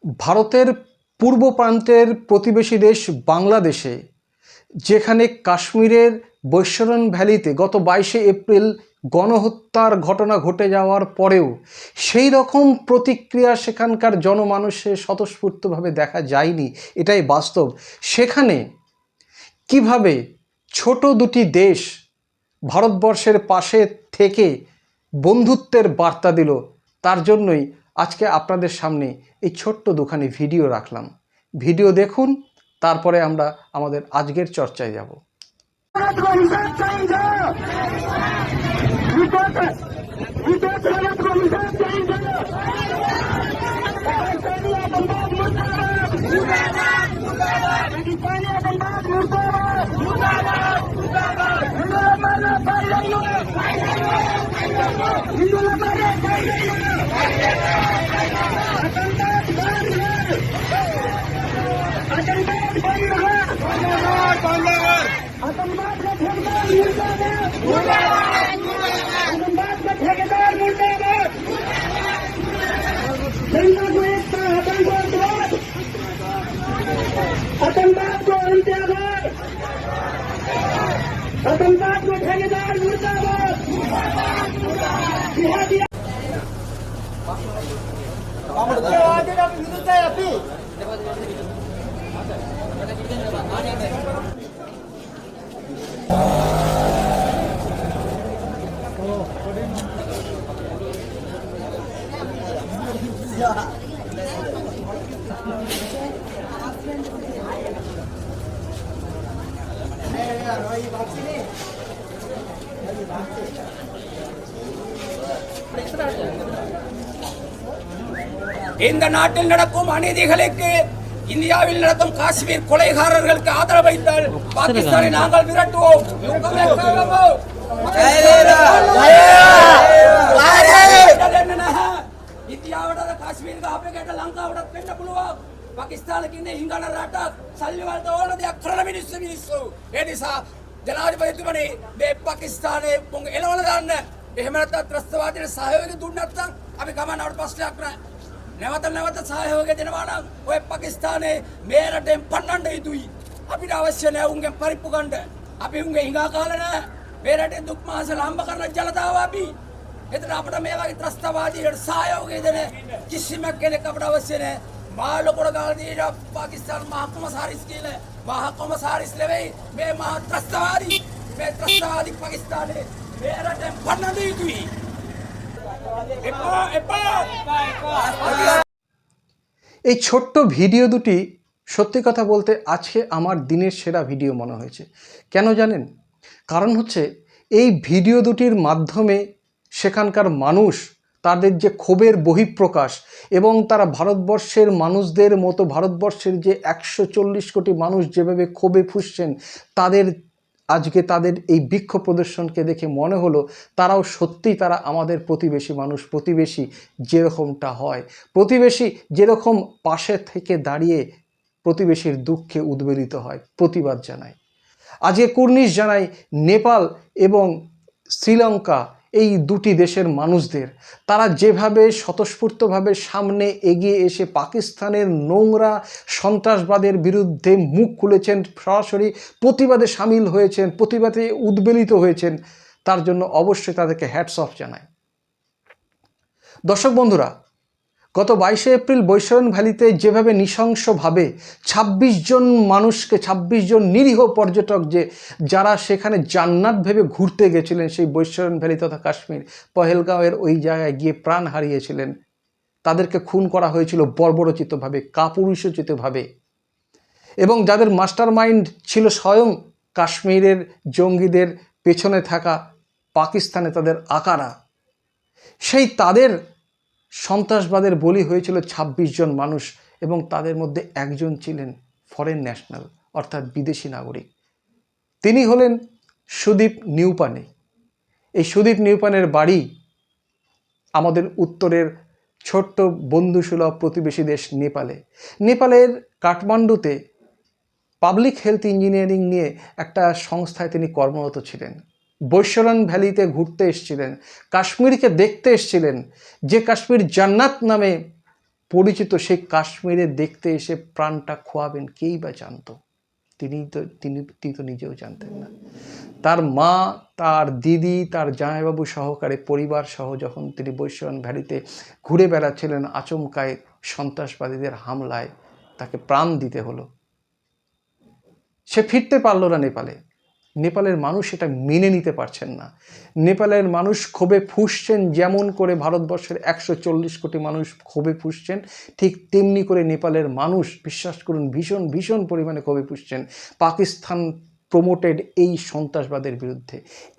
ভারতের পূর্ব প্রান্তের প্রতিবেশী দেশ বাংলাদেশে যেখানে কাশ্মীরের বৈশ্বরণ ভ্যালিতে গত 22শে এপ্রিল গণহত্যার ঘটনা ঘটে যাওয়ার পরেও সেই রকম প্রতিক্রিয়া সেখানকার জনমানুষে স্বতঃস্ফূর্তভাবে দেখা যায়নি, এটাই বাস্তব। সেখানে কিভাবে ছোট দুটি দেশ ভারতবর্ষের পাশে থেকে বন্ধুত্বের বার্তা দিল, তার জন্যই আজকে আপনাদের সামনে এই ছোট্ট দুখানি ভিডিও রাখলাম। ভিডিও দেখুন, তারপরে আমরা আমাদের আজকের চর্চায় যাব। आतंकवाद को अंत्याबाद, आतंकवाद को ठेकेदार मुर्दाबाद। இந்த நாட்டில் நடக்கும் அநீதிகளுக்கு இந்தியாவில் நடக்கும் காஷ்மீர் கொலைகாரர்களுக்கு ஆதரவு வைத்தால் பாகிஸ்தானை நாங்கள் விரட்டுவோம். ඉන්දියාවට කාශ්මීරක අපේ ගැට ලංකාවට වෙන්න පුළුවන්. පාකිස්තානයේ ඉන්න හිඟන රටක් සල්ලි වලට ඕන දෙයක් කරන මිනිස්සු. ඒ නිසා ජනාධිපතිතුමනි මේ පාකිස්තානයේ මොං එළවල දාන්න. එහෙම නැත්නම් ත්‍රස්තවාදීට සහයෝගය දුන්නේ නැත්නම් අපි ගමනවට ප්‍රශ්නයක් නැහැ. නැවත සහයෝගය දෙනවා නම් ඔය පාකිස්තානයේ මේ රටෙන් පන්නන්න යුතුයි. අපිට අවශ්‍ය නැහැ උන්ගෙන් පරිප්පු ගන්න. අපි උන්ගේ හිඟා කාලා නැහැ. මේ රටේ දුක් මහසල හම්බ කරන ජනතාව අපි. එතන අපිට මේ වගේ ත්‍රස්තවාදීට සහයෝගය දෙන කිසිම කෙනෙක් අපිට අවශ්‍ය නැහැ. මාළකොඩ ගාලදී පාකිස්තාන මහ කොමසාරිස් කියලා මහ කොමසාරිස් නෙවෙයි මේ මහ ත්‍රස්තවාදී. මේ ත්‍රස්තවාදී පාකිස්තානයේ මේ රටෙන් පන්නන්න යුතුයි. এই ছোট্ট ভিডিও দুটি সত্যি কথা বলতে আজকে আমার দিনের সেরা ভিডিও মনে হয়েছে। কেন জানেন? কারণ হচ্ছে এই ভিডিও দুটির মাধ্যমে সেখানকার মানুষ তাদের যে ক্ষোভের বহিঃপ্রকাশ এবং তারা ভারতবর্ষের মানুষদের মতো ভারতবর্ষের যে 140 কোটি মানুষ যেভাবে ক্ষোভে ফুঁসছেন, আজকে তাদের এই বিক্ষোভ প্রদর্শনকে দেখে মনে হলো তারাও সত্যিই তারা আমাদের প্রতিবেশী মানুষ। প্রতিবেশী যেরকমটা হয়, প্রতিবেশী যেরকম পাশে থেকে দাঁড়িয়ে প্রতিবেশীর দুঃখে উদ্বেলিত হয়, প্রতিবাদ জানায়। আজকে কুর্নিশ জানাই নেপাল এবং শ্রীলঙ্কা, এই দুটি দেশের মানুষদের। তারা যেভাবে স্বতঃস্ফূর্তভাবে সামনে এগিয়ে এসে পাকিস্তানের নোংরা সন্ত্রাসবাদের বিরুদ্ধে মুখ খুলেছেন, সরাসরি প্রতিবাদে সামিল হয়েছেন, প্রতিবাদে উদ্বেলিত হয়েছেন, তার জন্য অবশ্যই তাদেরকে হ্যাটস অফ জানাই। দর্শক বন্ধুরা, গত 22শে এপ্রিল বৈশ্বরণ ভ্যালিতে যেভাবে নৃশংসভাবে 26 জন মানুষকে, 26 জন নিরীহ পর্যটক যারা সেখানে জান্নাত ভেবে ঘুরতে গেছিলেন সেই বৈশ্বরণ ভ্যালি তথা কাশ্মীর পহেলগাঁওয়ের ওই জায়গায় গিয়ে প্রাণ হারিয়েছিলেন, তাদেরকে খুন করা হয়েছিল বর্বরোচিতভাবে, কাপুরুষোচিতভাবে, এবং যাদের মাস্টার মাইন্ড ছিল স্বয়ং কাশ্মীরের জঙ্গিদের পেছনে থাকা পাকিস্তানে তাদের আকারা, সেই তাদের সন্ত্রাসবাদের বলি হয়েছিল 26 জন মানুষ, এবং তাদের মধ্যে একজন ছিলেন ফরেন ন্যাশনাল অর্থাৎ বিদেশি নাগরিক। তিনি হলেন সুদীপ নিউপানে। এই সুদীপ নিউপানের বাড়ি আমাদের উত্তরের ছোট্ট বন্ধুসুলভ প্রতিবেশী দেশ নেপালে। নেপালের কাঠমান্ডুতে পাবলিক হেলথ ইঞ্জিনিয়ারিং নিয়ে একটা সংস্থায় তিনি কর্মরত ছিলেন। বৈশ্বরণ ভ্যালিতে ঘুরতে এসেছিলেন, কাশ্মীরকে দেখতে এসেছিলেন, যে কাশ্মীর জান্নাত নামে পরিচিত সেই কাশ্মীরে দেখতে এসে প্রাণটা খোয়াবেন কেই বা জানতো? তিনি তো নিজেও জানতেন না। তার মা, তার দিদি, তার জামাইবাবু সহকারে পরিবার সহ যখন তিনি বৈশ্বরণ ভ্যালিতে ঘুরে বেড়াচ্ছিলেন, আচমকায় সন্ত্রাসবাদীদের হামলায় তাকে প্রাণ দিতে হলো। সে ফিরতে পারল না নেপালে। নেপালের মানুষ এটা মেনে নিতে পারছেন না। নেপালের মানুষ ক্ষোভে ফুঁসছেন, যেমন করে ভারতবর্ষের 140 কোটি মানুষ ক্ষোভে ফুঁসছেন, ঠিক তেমনি করে নেপালের মানুষ, বিশ্বাস করুন, ভীষণ ভীষণ পরিমাণে ক্ষোভে ফুঁসছেন পাকিস্তান প্রমোটেড এই সন্ত্রাসবাদের বিরুদ্ধে।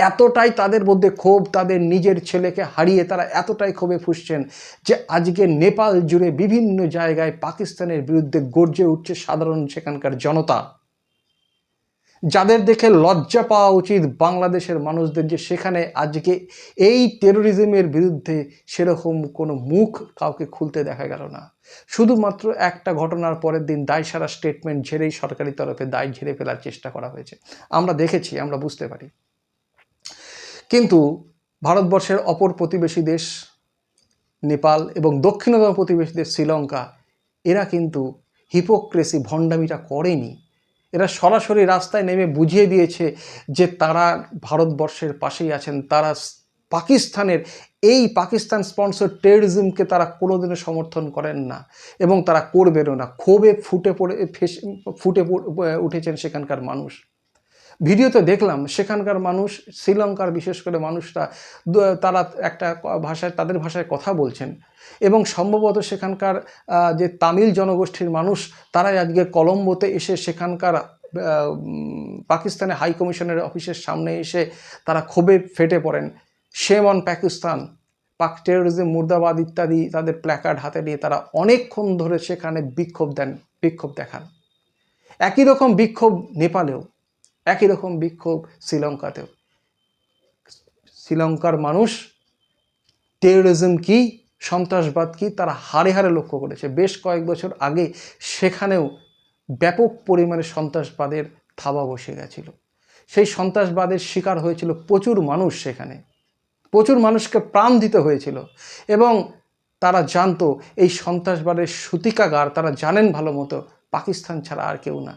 এতটাই তাদের মধ্যে ক্ষোভ, তাদের নিজের ছেলেকে হারিয়ে তারা এতটাই ক্ষোভে ফুঁসছেন যে আজকে নেপাল জুড়ে বিভিন্ন জায়গায় পাকিস্তানের বিরুদ্ধে গর্জে উঠছে সাধারণ সেখানকার জনতা, যাদের দেখে লজ্জা পাওয়া উচিত বাংলাদেশের মানুষদের, যে সেখানে আজকে এই টেরোরিজমের বিরুদ্ধে সেরকম কোনো মুখ কাউকে খুলতে দেখা গেল না। শুধুমাত্র একটা ঘটনার পরের দিন দায়সারা স্টেটমেন্ট ঝেড়েই সরকারি তরফে দায় ঝেড়ে ফেলার চেষ্টা করা হয়েছে। আমরা দেখেছি, আমরা বুঝতে পারি। কিন্তু ভারতবর্ষের অপর প্রতিবেশী দেশ নেপাল এবং দক্ষিণতম প্রতিবেশী দেশ শ্রীলঙ্কা, এরা কিন্তু হিপোক্রেসি, ভণ্ডামিটা করেনি। এরা সরাসরি রাস্তায় নেমে বুঝিয়ে দিয়েছে যে তারা ভারতবর্ষের পাশেই আছেন। তারা পাকিস্তানের এই পাকিস্তান স্পন্সর টেররিজমকে তারা কোনোদিনও সমর্থন করেন না এবং তারা করবেনও না। ক্ষোভে ফুটে উঠেছেন সেখানকার মানুষ। ভিডিওতে দেখলাম সেখানকার মানুষ, শ্রীলঙ্কার বিশেষ করে মানুষরা, তারা একটা ভাষায়, তাদের ভাষায় কথা বলছেন এবং সম্ভবত সেখানকার যে তামিল জনগোষ্ঠীর মানুষ, তারাই আজকে কলম্বোতে এসে সেখানকার পাকিস্তানের হাই কমিশনের অফিসের সামনে এসে তারা ক্ষোভে ফেটে পড়েন। শেম অন পাকিস্তান, পাক টেরোরিজম মুর্দাবাদ ইত্যাদি তাদের প্ল্যাকার্ড হাতে নিয়ে তারা অনেকক্ষণ ধরে সেখানে বিক্ষোভ দেখান। একই রকম বিক্ষোভ নেপালেও, একই রকম বিক্ষোভ শ্রীলঙ্কাতেও। শ্রীলঙ্কার মানুষ টেরোরিজম কি, সন্ত্রাসবাদ কি, তারা হাড়ে হাড়ে লক্ষ্য করেছে। বেশ কয়েক বছর আগে সেখানেও ব্যাপক পরিমাণে সন্ত্রাসবাদের থাবা বসে গেছিল। সেই সন্ত্রাসবাদের শিকার হয়েছিল প্রচুর মানুষ, সেখানে প্রচুর মানুষকে প্রাণ দিতে হয়েছিল এবং তারা জানতো এই সন্ত্রাসবাদের সূতিকাগার, তারা জানেন ভালো মতো, পাকিস্তান ছাড়া আর কেউ না।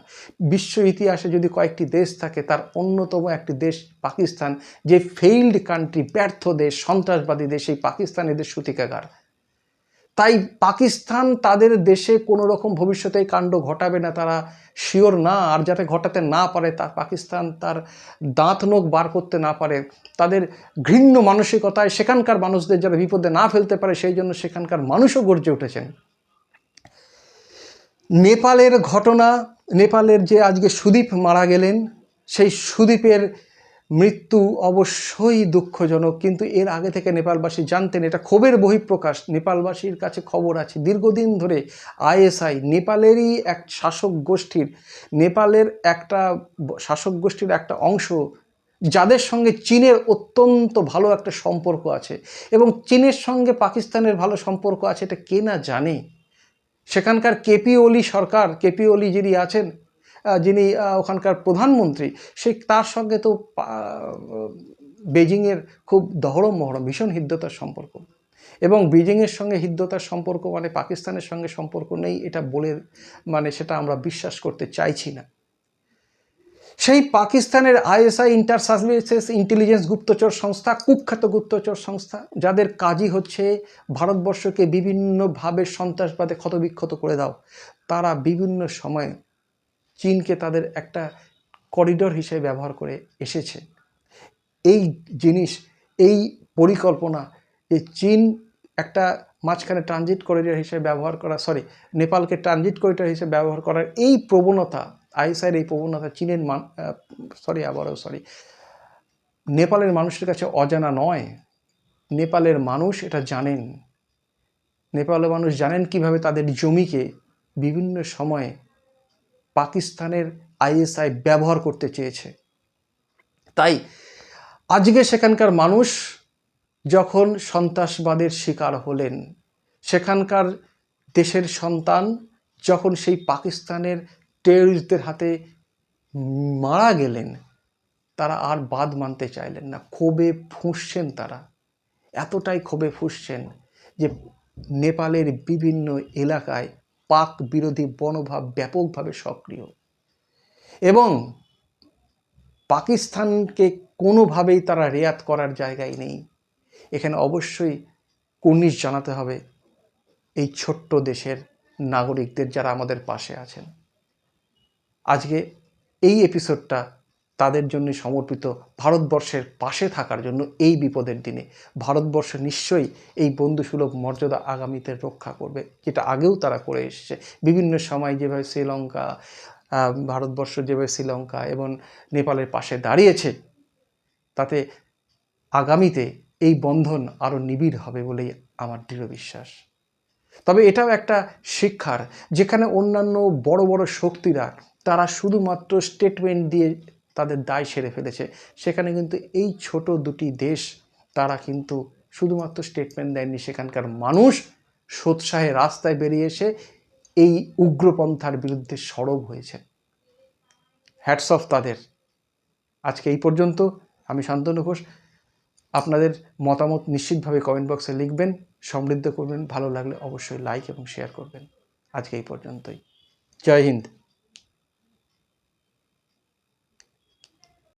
বিশ্ব ইতিহাসে যদি কয়েকটি দেশ থাকে, তার অন্যতম একটি দেশ পাকিস্তান, যে ফেইল্ড কান্ট্রি, ব্যর্থ দেশ, সন্ত্রাসবাদী দেশ, এই পাকিস্তান এদের সূতিকাগার। তাই পাকিস্তান তাদের দেশে কোনো রকম ভবিষ্যতে কাণ্ড ঘটাবে না, তারা শিওর না। আর যাতে ঘটাতে না পারে, তার পাকিস্তান তার দাঁত নখ বার করতে না পারে, তাদের ঘৃণ্য মানসিকতায় সেখানকার মানুষদের যারা বিপদে না ফেলতে পারে, সেই জন্য সেখানকার মানুষও গর্জে উঠেছেন। নেপালের ঘটনা, নেপালের যে আজকে সুদীপ মারা গেলেন, সেই সুদীপের মৃত্যু অবশ্যই দুঃখজনক, কিন্তু এর আগে থেকে নেপালবাসী জানতেন। এটা ক্ষোভের বহিঃপ্রকাশ। নেপালবাসীর কাছে খবর আছে দীর্ঘদিন ধরে আইএসআই, নেপালেরই এক শাসক গোষ্ঠীর, নেপালের একটা শাসক গোষ্ঠীর একটা অংশ, যাদের সঙ্গে চীনের অত্যন্ত ভালো একটা সম্পর্ক আছে এবং চীনের সঙ্গে পাকিস্তানের ভালো সম্পর্ক আছে, এটা কে না জানে। সেখানকার কেপি ওলি সরকার, কেপি ওলি যিনি আছেন, যিনি ওখানকার প্রধানমন্ত্রী, তার সঙ্গে তো বেজিংয়ের খুব দহরম মহরম ভীষণ হৃদ্যতার সম্পর্ক। এবং বেজিংয়ের সঙ্গে হৃদ্যতার সম্পর্ক মানে পাকিস্তানের সঙ্গে সম্পর্ক নেই, এটা বলে সেটা আমরা বিশ্বাস করতে চাইছি না। সেই পাকিস্তানের আইএসআই, ইন্টার সার্ভিসেস ইন্টেলিজেন্স গুপ্তচর সংস্থা, কুখ্যাত গুপ্তচর সংস্থা, যাদের কাজই হচ্ছে ভারতবর্ষকে বিভিন্নভাবে সন্ত্রাসবাদে ক্ষতবিক্ষত করে দাও, তারা বিভিন্ন সময়ে চীনকে তাদের একটা করিডোর হিসেবে ব্যবহার করে এসেছে। এই জিনিস, এই পরিকল্পনা, যে চীন একটা মাঝখানে ট্রানজিট করিডোর হিসেবে ব্যবহার করা, নেপালকে ট্রানজিট করিডোর হিসেবে ব্যবহার করার এই প্রবণতা, আইএসআইয়ের এই প্রবণতা চীনের নেপালের মানুষের কাছে অজানা নয়। নেপালের মানুষ এটা জানেন। নেপালের মানুষ জানেন কিভাবে তাদের জমিকে বিভিন্ন সময়ে পাকিস্তানের আইএসআই ব্যবহার করতে চেয়েছে। তাই আজকে সেখানকার মানুষ যখন সন্ত্রাসবাদের শিকার হলেন, সেখানকার দেশের সন্তান যখন সেই পাকিস্তানের টেররিস্টদের হাতে মারা গেলেন, তারা আর বাদ মানতে চাইলেন না। ক্ষোভে ফুঁসছেন তারা, এতটাই ক্ষোভে ফুঁসছেন যে নেপালের বিভিন্ন এলাকায় পাক বিরোধী মনোভাব ব্যাপকভাবে সক্রিয় এবং পাকিস্তানকে কোনোভাবেই তারা রেয়াত করার জায়গায় নেই। এখানে অবশ্যই কুর্নিশ জানাতে হবে এই ছোট্ট দেশের নাগরিকদের যারা আমাদের পাশে আছেন। আজকে এই এপিসোডটা তাদের জন্য সমর্পিত, ভারতবর্ষের পাশে থাকার জন্য এই বিপদের দিনে। ভারতবর্ষ নিশ্চয়ই এই বন্ধুসুলভ মর্যাদা আগামীতে রক্ষা করবে, যেটা আগেও তারা করে এসেছে। বিভিন্ন সময় যেভাবে শ্রীলঙ্কা, ভারতবর্ষ যেভাবে শ্রীলঙ্কা এবং নেপালের পাশে দাঁড়িয়েছে, তাতে আগামীতে এই বন্ধন আরও নিবিড় হবে বলেই আমার দৃঢ় বিশ্বাস। তবে এটাও একটা শিক্ষার, যেখানে অন্যান্য বড় বড় শক্তিরা তারা শুধুমাত্র স্টেটমেন্ট দিয়ে তাদের দায় সেরে ফেলেছে, সেখানে কিন্তু এই ছোট দুটি দেশ তারা কিন্তু শুধুমাত্র স্টেটমেন্ট দেয়নি, সেখানকার মানুষ সোৎসাহে রাস্তায় বেরিয়ে এসে এই উগ্রপন্থার বিরুদ্ধে সরব হয়েছে। হ্যাটস অফ তাদের। আজকে এই পর্যন্ত। আমি শান্তনু ঘোষ। আপনাদের মতামত নিশ্চিতভাবে কমেন্ট বক্সে লিখবেন, সমৃদ্ধ করবেন। ভালো লাগলে অবশ্যই লাইক এবং শেয়ার করবেন। আজকে এই পর্যন্তই। জয় হিন্দ।